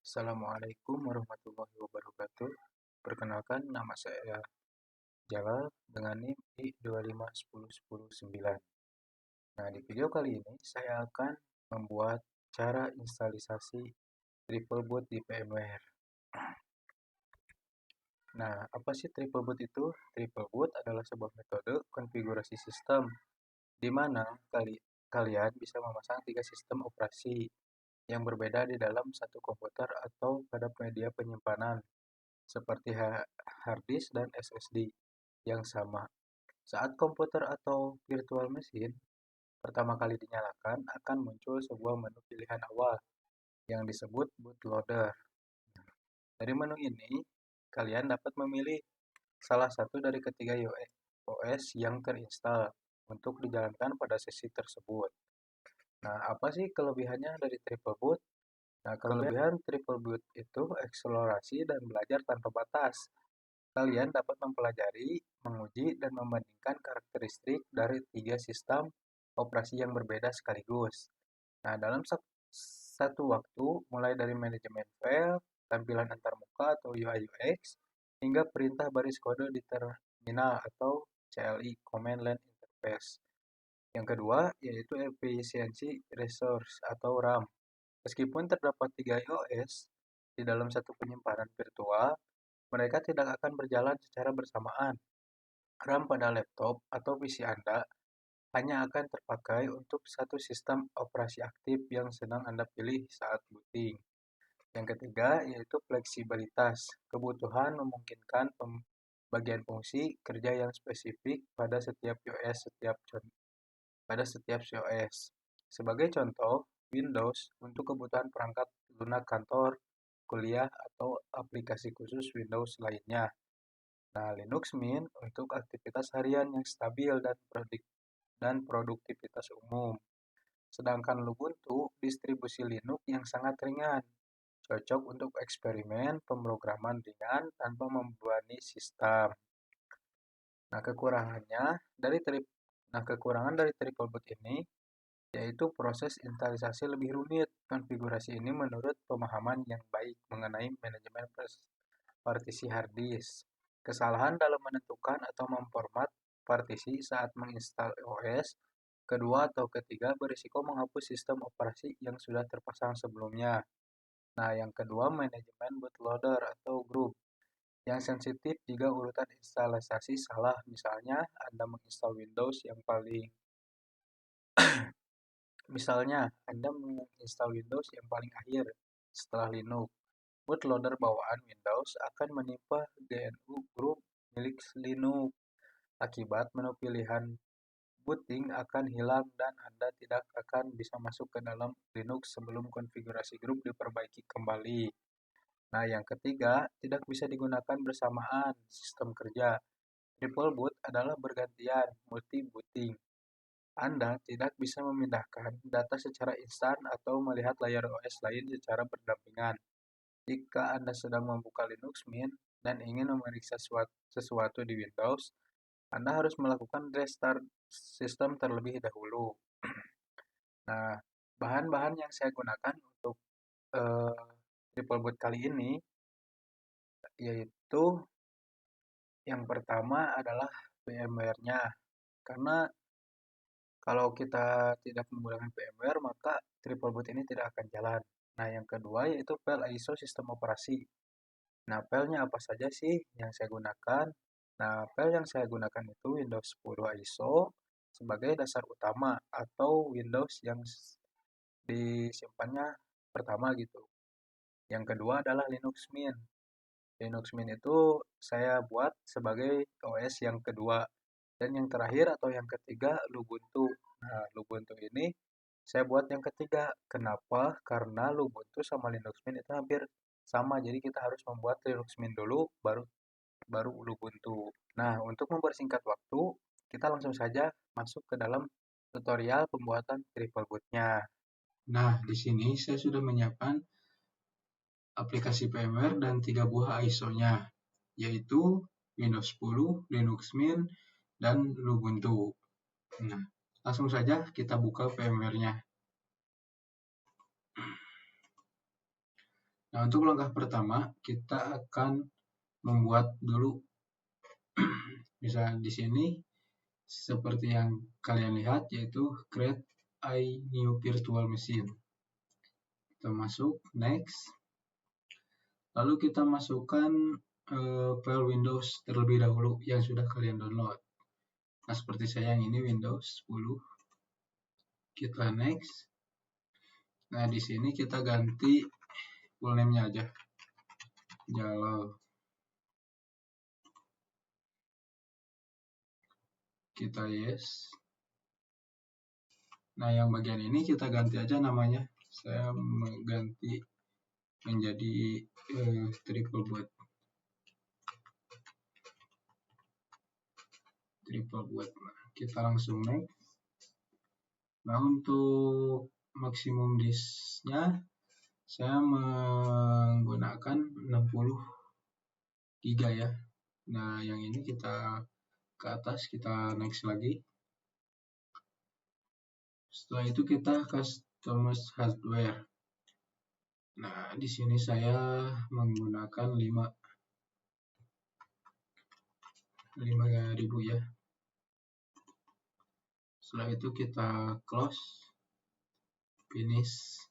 Assalamualaikum warahmatullahi wabarakatuh. Perkenalkan, nama saya Jalal dengan NIM I25109. Nah, di video kali ini saya akan membuat cara instalisasi triple boot di VMware. Nah, apa sih triple boot itu? Triple boot adalah sebuah metode konfigurasi sistem di mana kalian bisa memasang 3 sistem operasi yang berbeda di dalam satu komputer atau pada media penyimpanan seperti hard disk dan SSD yang sama. Saat komputer atau virtual machine pertama kali dinyalakan, akan muncul sebuah menu pilihan awal yang disebut bootloader. Dari menu ini, kalian dapat memilih salah satu dari ketiga OS yang terinstal untuk dijalankan pada sesi tersebut. Nah, apa sih kelebihannya dari triple boot? Nah, kelebihan triple boot itu eksplorasi dan belajar tanpa batas. Kalian dapat mempelajari, menguji, dan membandingkan karakteristik dari 3 sistem operasi yang berbeda sekaligus. Nah, dalam satu waktu, mulai dari manajemen file, tampilan antarmuka atau UI UX, hingga perintah baris kode di terminal atau CLI, Command Line Interface. Yang kedua, yaitu efisiensi resource atau RAM. Meskipun terdapat 3 iOS di dalam satu penyimpanan virtual, mereka tidak akan berjalan secara bersamaan. RAM pada laptop atau PC Anda hanya akan terpakai untuk satu sistem operasi aktif yang sedang Anda pilih saat booting. Yang ketiga yaitu fleksibilitas. Kebutuhan memungkinkan pembagian fungsi kerja yang spesifik pada setiap OS. Sebagai contoh, Windows untuk kebutuhan perangkat lunak kantor, kuliah, atau aplikasi khusus Windows lainnya. Nah, Linux Mint untuk aktivitas harian yang stabil dan produktivitas umum. Sedangkan Ubuntu distribusi Linux yang sangat ringan, cocok untuk eksperimen pemrograman ringan tanpa membebani sistem. Nah, kekurangan dari triple boot ini yaitu proses instalisasi lebih rumit. Konfigurasi ini menurut pemahaman yang baik mengenai manajemen partisi hard disk. Kesalahan dalam menentukan atau memformat partisi saat menginstal OS kedua atau ketiga berisiko menghapus sistem operasi yang sudah terpasang sebelumnya. Nah, yang kedua manajemen bootloader atau group yang sensitif jika urutan instalisasi salah. Misalnya, Anda menginstal Windows yang paling akhir setelah Linux. Bootloader bawaan Windows akan menimpa GNU Group milik Linux. Akibat menu pilihan booting akan hilang dan Anda tidak akan bisa masuk ke dalam Linux sebelum konfigurasi grup diperbaiki kembali. Nah, yang ketiga, tidak bisa digunakan bersamaan sistem kerja. Triple boot adalah bergantian, multi-booting. Anda tidak bisa memindahkan data secara instan atau melihat layar OS lain secara berdampingan. Jika Anda sedang membuka Linux Mint dan ingin memeriksa sesuatu di Windows, Anda harus melakukan restart sistem terlebih dahulu. Nah, bahan-bahan yang saya gunakan untuk triple boot kali ini yaitu yang pertama adalah VMware-nya. Karena kalau kita tidak menggunakan VMware, maka triple boot ini tidak akan jalan. Nah, yang kedua yaitu file ISO sistem operasi. Nah, filenya apa saja sih yang saya gunakan? Nah, file yang saya gunakan itu Windows 10 ISO sebagai dasar utama atau Windows yang disimpannya pertama gitu. Yang kedua adalah Linux Mint. Linux Mint itu saya buat sebagai OS yang kedua. Dan yang terakhir atau yang ketiga Lubuntu. Nah, Lubuntu ini saya buat yang ketiga. Kenapa? Karena Lubuntu sama Linux Mint itu hampir sama. Jadi kita harus membuat Linux Mint dulu baru Lubuntu. Nah, untuk mempersingkat waktu, kita langsung saja masuk ke dalam tutorial pembuatan triple bootnya. Nah, di sini saya sudah menyiapkan aplikasi VMware dan 3 buah ISO-nya, yaitu Windows 10, Linux Mint, dan Lubuntu. Nah, langsung saja kita buka VMware-nya. Nah, untuk langkah pertama, kita akan membuat dulu, misalnya di sini, seperti yang kalian lihat, yaitu create a new virtual machine. Kita masuk, next. Lalu kita masukkan file Windows terlebih dahulu yang sudah kalian download. Nah, seperti saya yang ini Windows 10. Kita next. Nah, di sini kita ganti full name-nya aja. Jalal. Kita yes. Nah, yang bagian ini kita ganti aja namanya. Saya mengganti menjadi triple boot. Nah, kita langsung next. Nah, untuk maksimum disknya saya menggunakan 60 GB ya. Nah, yang ini kita ke atas, kita next lagi. Setelah itu kita customize hardware. Nah, di sini saya menggunakan 5.000 ya. Setelah itu kita close, finish.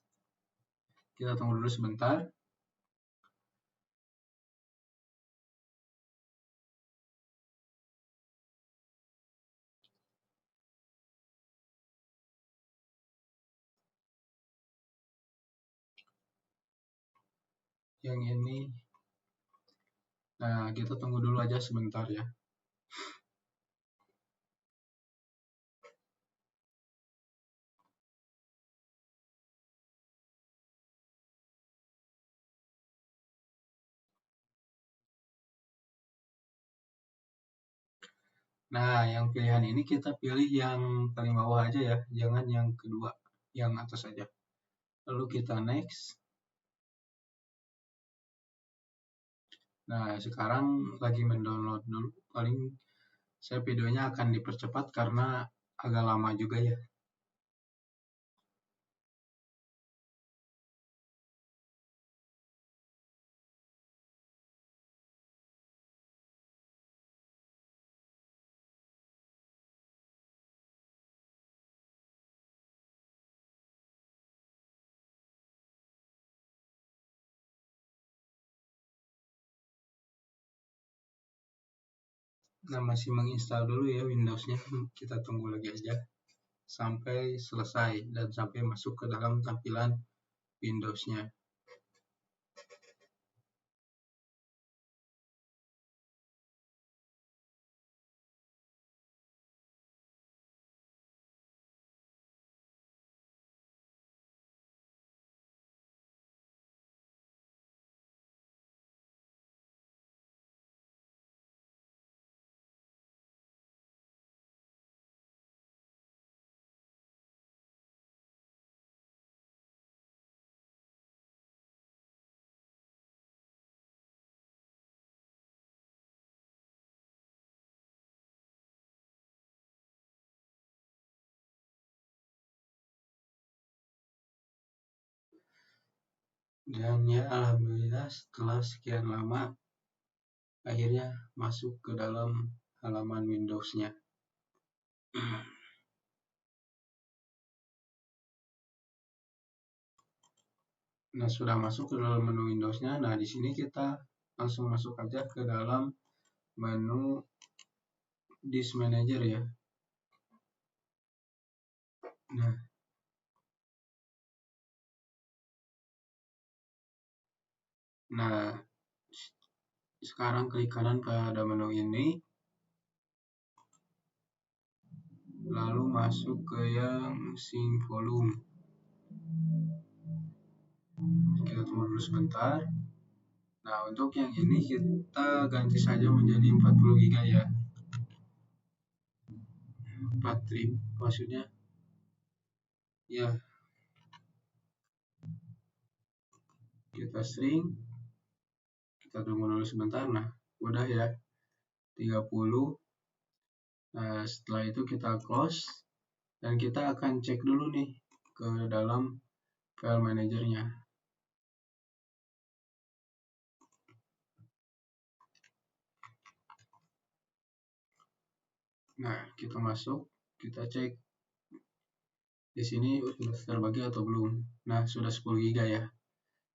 Kita tunggu dulu sebentar. Yang ini, nah kita tunggu dulu aja sebentar ya. Nah, yang pilihan ini kita pilih yang paling bawah aja ya, jangan yang kedua, yang atas aja. Lalu kita next. Nah, sekarang lagi mendownload dulu. Paling saya videonya akan dipercepat karena agak lama juga ya. Nah, masih menginstal dulu ya Windows-nya. Kita tunggu lagi aja sampai selesai dan sampai masuk ke dalam tampilan Windows-nya. Dan ya alhamdulillah setelah sekian lama akhirnya masuk ke dalam halaman Windows-nya. Nah, sudah masuk ke dalam menu Windows-nya. Nah, di sini kita langsung masuk aja ke dalam menu Disk Manager ya. Nah, sekarang klik kanan pada menu ini, lalu masuk ke yang Sync Volume. Kita tunggu dulu sebentar. Nah, untuk yang ini kita ganti saja menjadi 40 GB ya. 4 maksudnya ya. Kita string. Kita tunggu dulu sebentar. Nah, udah ya. 30. Nah, setelah itu kita close dan kita akan cek dulu nih ke dalam file manajernya. Nah, kita masuk, kita cek di sini sudah terbagi atau belum. Nah, sudah 10 GB ya.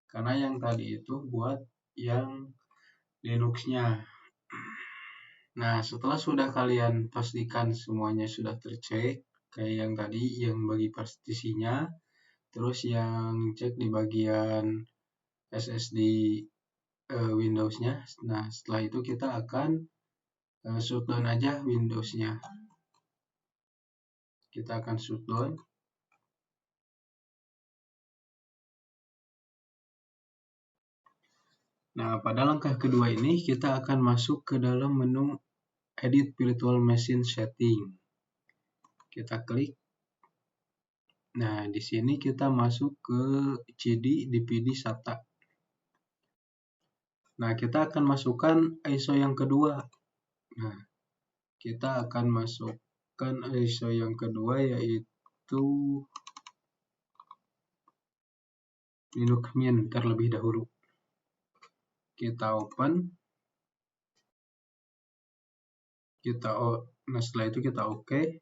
Karena yang tadi itu buat yang Linux-nya. Nah, setelah sudah kalian pastikan semuanya sudah tercek, kayak yang tadi, yang bagi partisinya, terus yang cek di bagian SSD Windows-nya. Nah, setelah itu kita akan shutdown aja Windows-nya. Kita akan shutdown. Nah, pada langkah kedua ini kita akan masuk ke dalam menu Edit Virtual Machine Setting. Kita klik. Nah, di sini kita masuk ke CD DVD SATA. Nah, kita akan masukkan ISO yang kedua. Nah, kita akan masukkan ISO yang kedua yaitu Linux Mint terlebih dahulu. Kita open. Nah, setelah itu kita oke.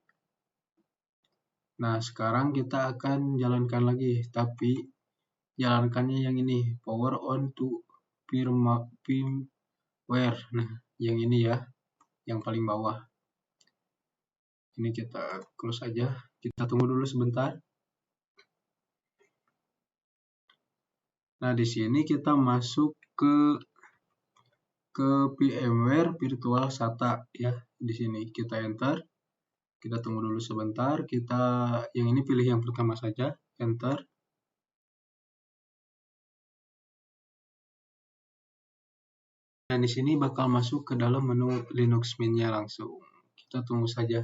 Nah, sekarang kita akan jalankan lagi, tapi jalankannya yang ini, power on to firmware. Nah, yang ini ya, yang paling bawah. Ini kita close aja. Kita tunggu dulu sebentar. Nah, di sini kita masuk ke VMware Virtual SATA ya. Di sini kita enter. Kita tunggu dulu sebentar. Kita yang ini pilih yang pertama saja, enter. Dan di sini bakal masuk ke dalam menu Linux Mint-nya langsung. Kita tunggu saja.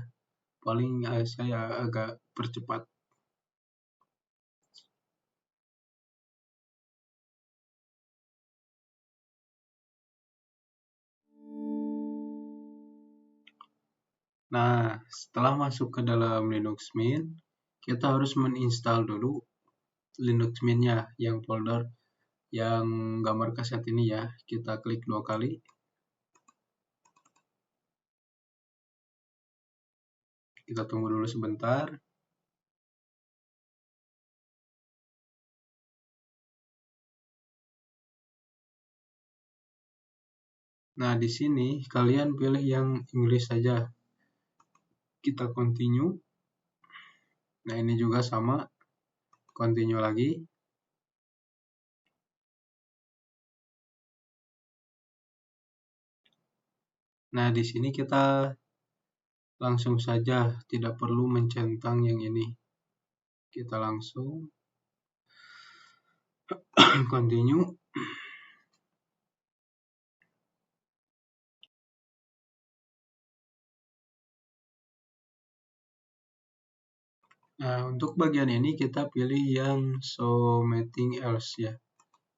Paling saya agak percepat. Nah, setelah masuk ke dalam Linux Mint, kita harus menginstal dulu Linux Mint-nya yang folder yang gambar kaset ini ya. Kita klik 2 kali. Kita tunggu dulu sebentar. Nah, di sini kalian pilih yang English saja. Kita continue. Nah, ini juga sama. Continue lagi. Nah, di sini kita langsung saja, tidak perlu mencentang yang ini. Kita langsung continue. Nah, untuk bagian ini kita pilih yang show meeting else ya.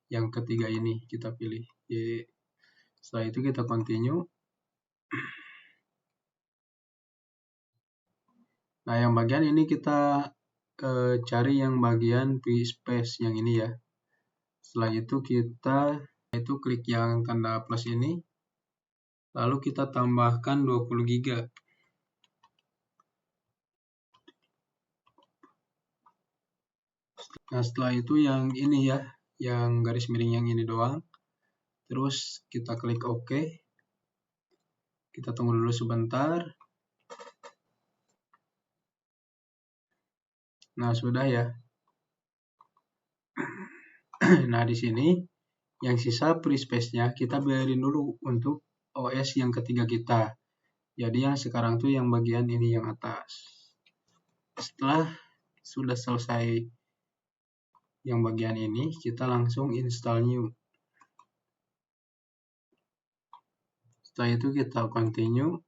Yang ketiga ini kita pilih. Setelah itu kita continue. Nah, yang bagian ini kita cari yang bagian space yang ini ya. Setelah itu kita klik yang tanda plus ini. Lalu kita tambahkan 20 GB. Nah, setelah itu yang ini ya, yang garis miring yang ini doang. Terus kita klik OK. Kita tunggu dulu sebentar. Nah, sudah ya. Nah, di sini yang sisa free space-nya kita biarin dulu untuk OS yang ketiga kita. Jadi yang sekarang tuh yang bagian ini yang atas. Setelah sudah selesai yang bagian ini, kita langsung install new. Setelah itu kita continue.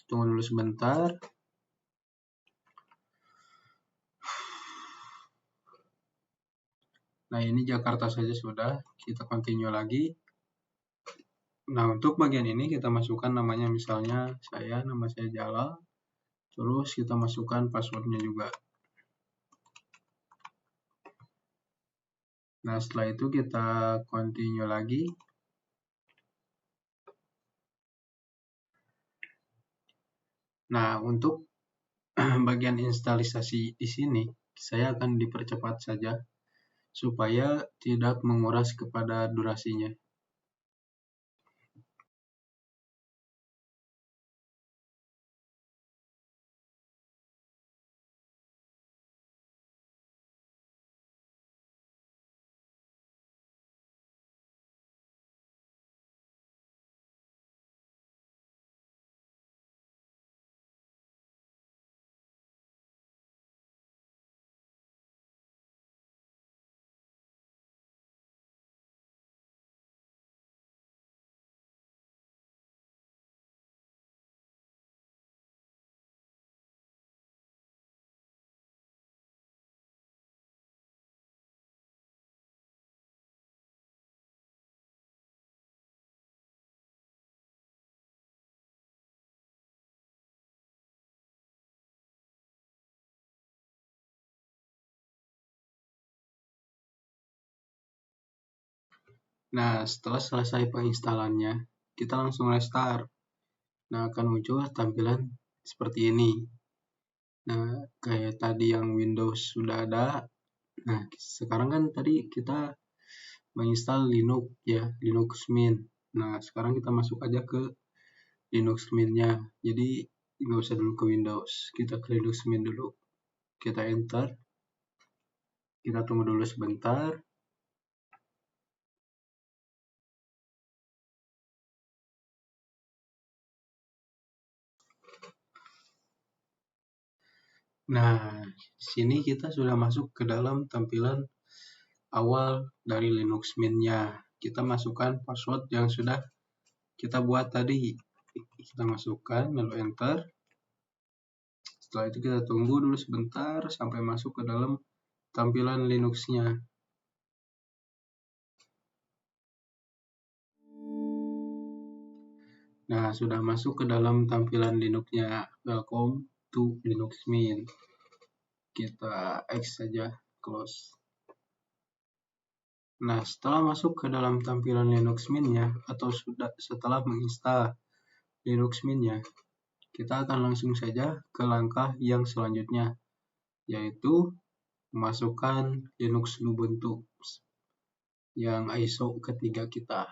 Tunggu dulu sebentar. Nah, ini Jakarta saja sudah. Kita continue lagi. Nah, untuk bagian ini kita masukkan namanya, misalnya nama saya Jalal. Terus kita masukkan passwordnya juga. Nah, setelah itu kita continue lagi. Nah, untuk bagian instalisasi di sini, saya akan dipercepat saja supaya tidak menguras kepada durasinya. Nah, setelah selesai penginstalannya, kita langsung restart. Nah, akan muncul tampilan seperti ini. Nah, kayak tadi yang Windows sudah ada. Nah, sekarang kan tadi kita menginstal Linux ya, Linux Mint. Nah, sekarang kita masuk aja ke Linux Mint-nya. Jadi, nggak usah dulu ke Windows. Kita ke Linux Mint dulu. Kita enter. Kita tunggu dulu sebentar. Nah, di sini kita sudah masuk ke dalam tampilan awal dari Linux Mint-nya. Kita masukkan password yang sudah kita buat tadi. Kita masukkan, lalu enter. Setelah itu kita tunggu dulu sebentar sampai masuk ke dalam tampilan Linux-nya. Nah, sudah masuk ke dalam tampilan Linux-nya. Welcome to Linux Mint. Kita X saja, close. Nah, setelah masuk ke dalam tampilan Linux Mint-nya atau setelah menginstal Linux Mint-nya, kita akan langsung saja ke langkah yang selanjutnya, yaitu memasukkan Linux Ubuntu yang ISO ketiga kita.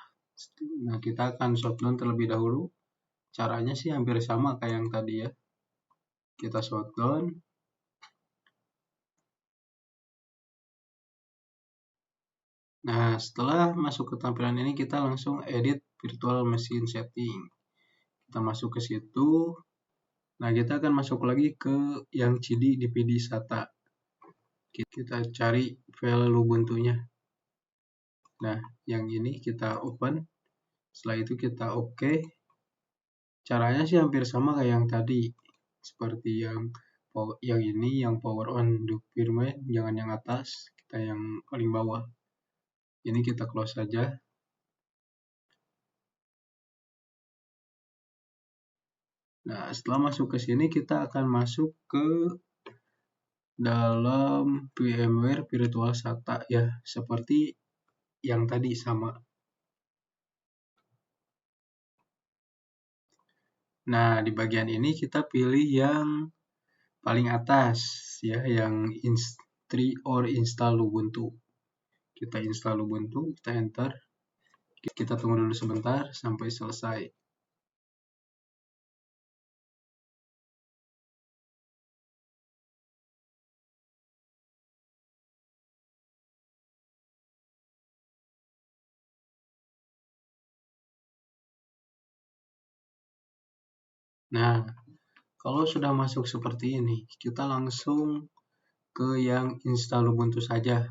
Nah, kita akan shutdown terlebih dahulu. Caranya sih hampir sama kayak yang tadi ya. Kita shutdown. Nah, setelah masuk ke tampilan ini, kita langsung edit virtual machine setting. Kita masuk ke situ. Nah, kita akan masuk lagi ke yang cd dpd SATA. Kita cari file Ubuntu-nya. Nah, yang ini kita open. Setelah itu kita OK. Caranya sih hampir sama kayak yang tadi. Seperti yang ini, yang power on the firmware, jangan yang atas, kita yang paling bawah. Ini kita close saja. Nah, setelah masuk ke sini, kita akan masuk ke dalam VMware Virtual SATA ya, seperti yang tadi sama. Nah, di bagian ini kita pilih yang paling atas ya, yang install Ubuntu. Kita install Ubuntu, kita enter. Kita tunggu dulu sebentar sampai selesai. Nah, kalau sudah masuk seperti ini, kita langsung ke yang install Ubuntu saja.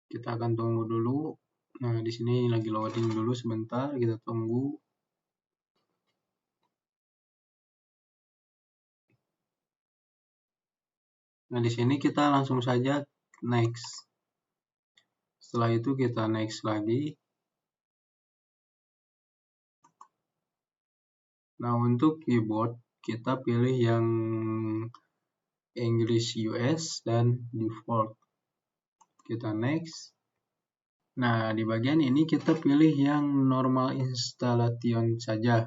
Kita akan tunggu dulu. Nah, di sini lagi loading dulu sebentar, kita tunggu. Nah, di sini kita langsung saja next. Setelah itu kita next lagi. Nah, untuk keyboard kita pilih yang English US dan default. Kita next. Nah, di bagian ini kita pilih yang normal installation saja.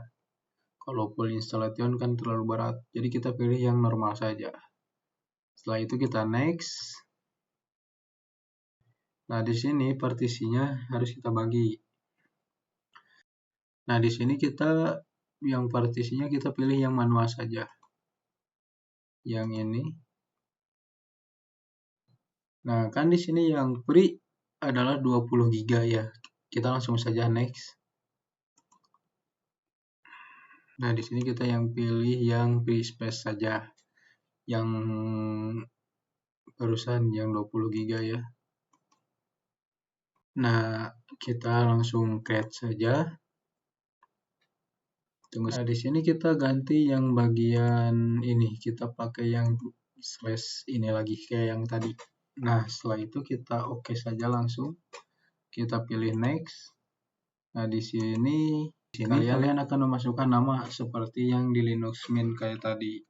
Kalau full installation kan terlalu berat, jadi kita pilih yang normal saja. Setelah itu kita next. Nah, di sini partisinya harus kita bagi. Nah, di sini kita yang partisinya kita pilih yang manual saja. Yang ini. Nah, kan di sini yang free adalah 20 GB ya. Kita langsung saja next. Nah, di sini kita yang pilih yang free space saja. Yang barusan yang 20 GB ya. Nah, kita langsung create saja. Nah, di sini kita ganti yang bagian ini. Kita pakai yang slash ini lagi kayak yang tadi. Nah, setelah itu kita oke saja langsung. Kita pilih next. Nah, di sini kalian akan memasukkan nama seperti yang di Linux Mint kayak tadi.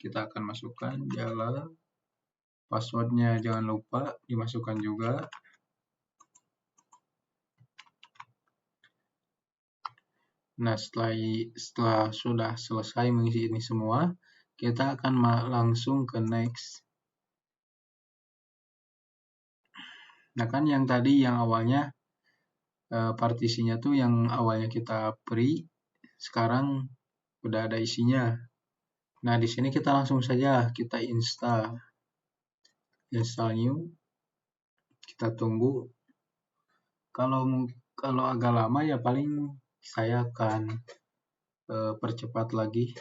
Kita akan masukkan Jala. Passwordnya jangan lupa dimasukkan juga. Nah, setelah sudah selesai mengisi ini semua, kita akan langsung ke next. Nah, kan yang tadi yang awalnya partisinya tuh yang awalnya kita free, sekarang udah ada isinya. Nah, di sini kita langsung saja kita install new. Kita tunggu. Kalau agak lama ya paling saya akan percepat lagi.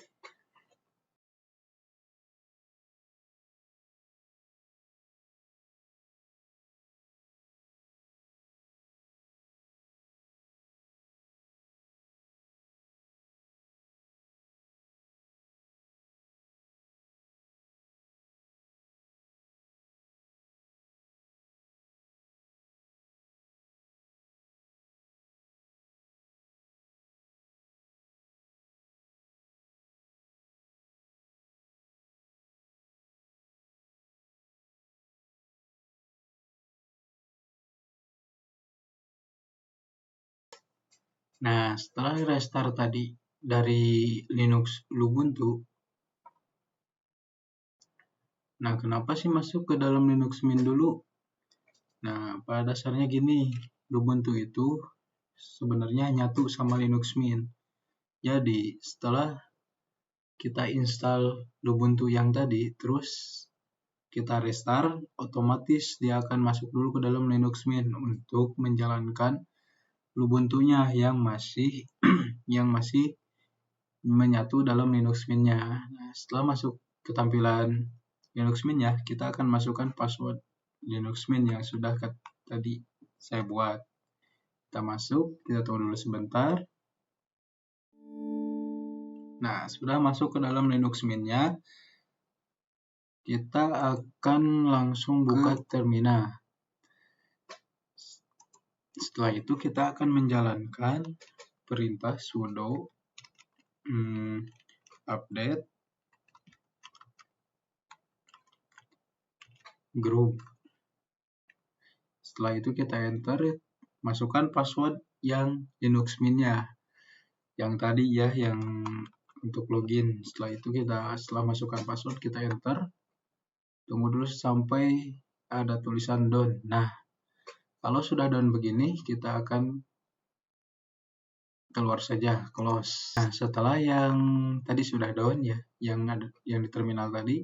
Nah, setelah restart tadi dari Linux Ubuntu, nah kenapa sih masuk ke dalam Linux Mint dulu? Nah, pada dasarnya gini, Ubuntu itu sebenarnya nyatu sama Linux Mint. Jadi, setelah kita install Ubuntu yang tadi, terus kita restart, otomatis dia akan masuk dulu ke dalam Linux Mint untuk menjalankan Ubuntu-nya yang masih menyatu dalam Linux Mint-nya. Nah, setelah masuk ke tampilan Linux Mint-nya, kita akan masukkan password Linux Mint yang sudah tadi saya buat. Kita masuk, kita tunggu dulu sebentar. Nah, sudah masuk ke dalam Linux Mint-nya, kita akan langsung buka terminal. Setelah itu kita akan menjalankan perintah sudo update group. Setelah itu kita enter, masukkan password yang Linux Mint-nya. Yang tadi ya, yang untuk login. Setelah itu setelah masukkan password, kita enter. Tunggu dulu sampai ada tulisan done. Nah, kalau sudah done begini, kita akan keluar saja, close. Nah, setelah yang tadi sudah done ya, yang di terminal tadi,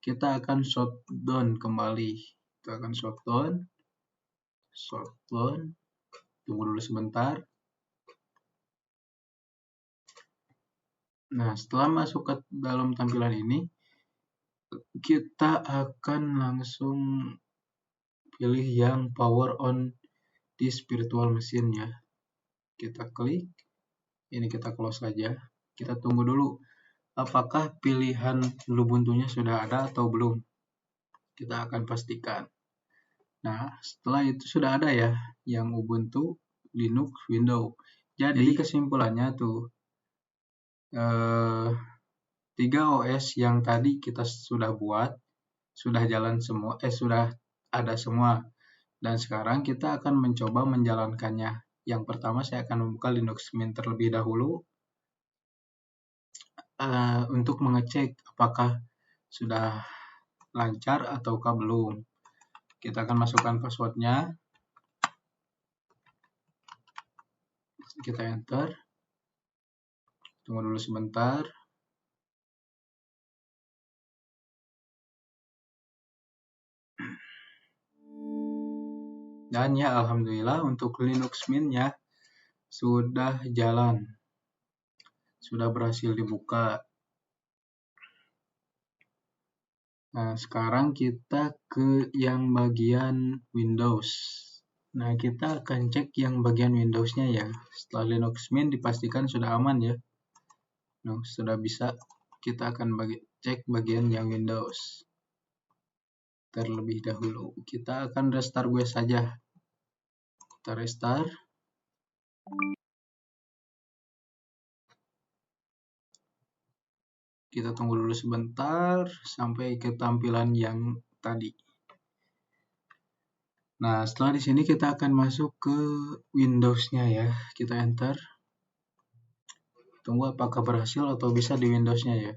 kita akan shutdown kembali. Kita akan shutdown. Tunggu dulu sebentar. Nah, setelah masuk ke dalam tampilan ini, kita akan langsung pilih yang power on this virtual machine ya. Kita klik, ini kita close saja. Kita tunggu dulu apakah pilihan Ubuntu-nya sudah ada atau belum. Kita akan pastikan. Nah, setelah itu sudah ada ya, yang Ubuntu, Linux, Windows. Jadi kesimpulannya tuh, 3 OS yang tadi kita sudah buat, sudah jalan semua, sudah ada semua. Dan sekarang kita akan mencoba menjalankannya. Yang pertama saya akan membuka Linux Mint terlebih dahulu untuk mengecek apakah sudah lancar ataukah belum. Kita akan masukkan passwordnya, kita enter, tunggu dulu sebentar. Dan ya alhamdulillah untuk Linux Mint-nya sudah jalan, sudah berhasil dibuka. Nah, sekarang kita ke yang bagian Windows. Nah, kita akan cek yang bagian Windows-nya ya. Setelah Linux Mint dipastikan sudah aman ya. Nah, sudah bisa, kita akan cek bagian yang Windows. Terlebih dahulu, kita akan restart gue saja. Kita restart. Kita tunggu dulu sebentar sampai ke tampilan yang tadi. Nah, setelah di sini kita akan masuk ke Windows-nya ya. Kita enter. Tunggu apakah berhasil atau bisa di Windows-nya ya.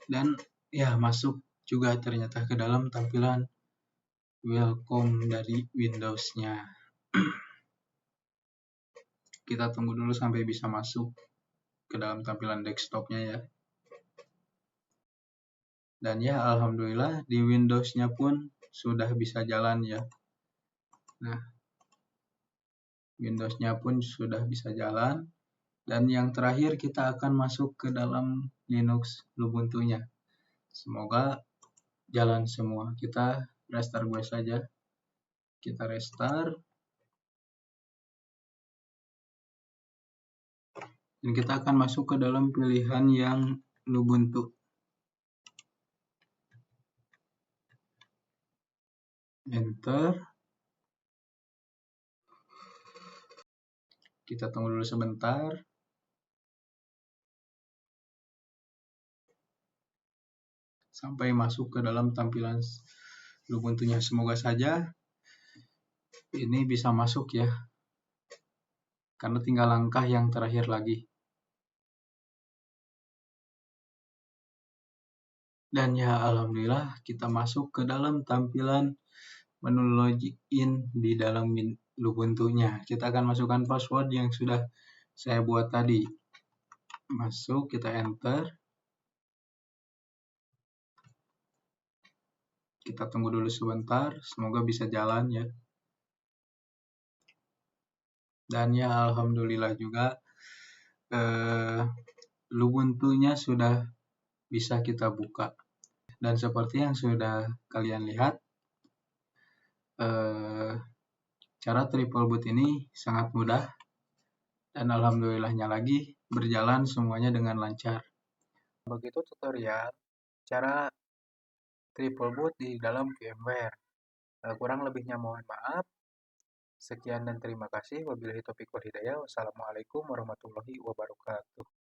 Dan ya masuk juga ternyata ke dalam tampilan welcome dari Windows-nya. Kita tunggu dulu sampai bisa masuk ke dalam tampilan desktop-nya ya. Dan ya alhamdulillah di Windows-nya pun sudah bisa jalan ya. Nah, Windows-nya pun sudah bisa jalan. Dan yang terakhir kita akan masuk ke dalam Linux Ubuntu-nya. Semoga jalan semua. Kita restart gue saja. Kita restart. Dan kita akan masuk ke dalam pilihan yang Ubuntu. Enter. Kita tunggu dulu sebentar. Sampai masuk ke dalam tampilan Ubuntu-nya. Semoga saja ini bisa masuk ya. Karena tinggal langkah yang terakhir lagi. Dan ya alhamdulillah kita masuk ke dalam tampilan menu login di dalam Ubuntu-nya. Kita akan masukkan password yang sudah saya buat tadi. Masuk, kita enter. Kita tunggu dulu sebentar, semoga bisa jalan ya. Dan ya alhamdulillah juga Ubuntu-nya sudah bisa kita buka. Dan seperti yang sudah kalian lihat, cara triple boot ini sangat mudah. Dan alhamdulillahnya lagi berjalan semuanya dengan lancar. Begitu tutorial cara triple boot di dalam VMware. Kurang lebihnya mohon maaf. Sekian dan terima kasih. Wabillahi taufiq wal hidayah. Wassalamualaikum warahmatullahi wabarakatuh.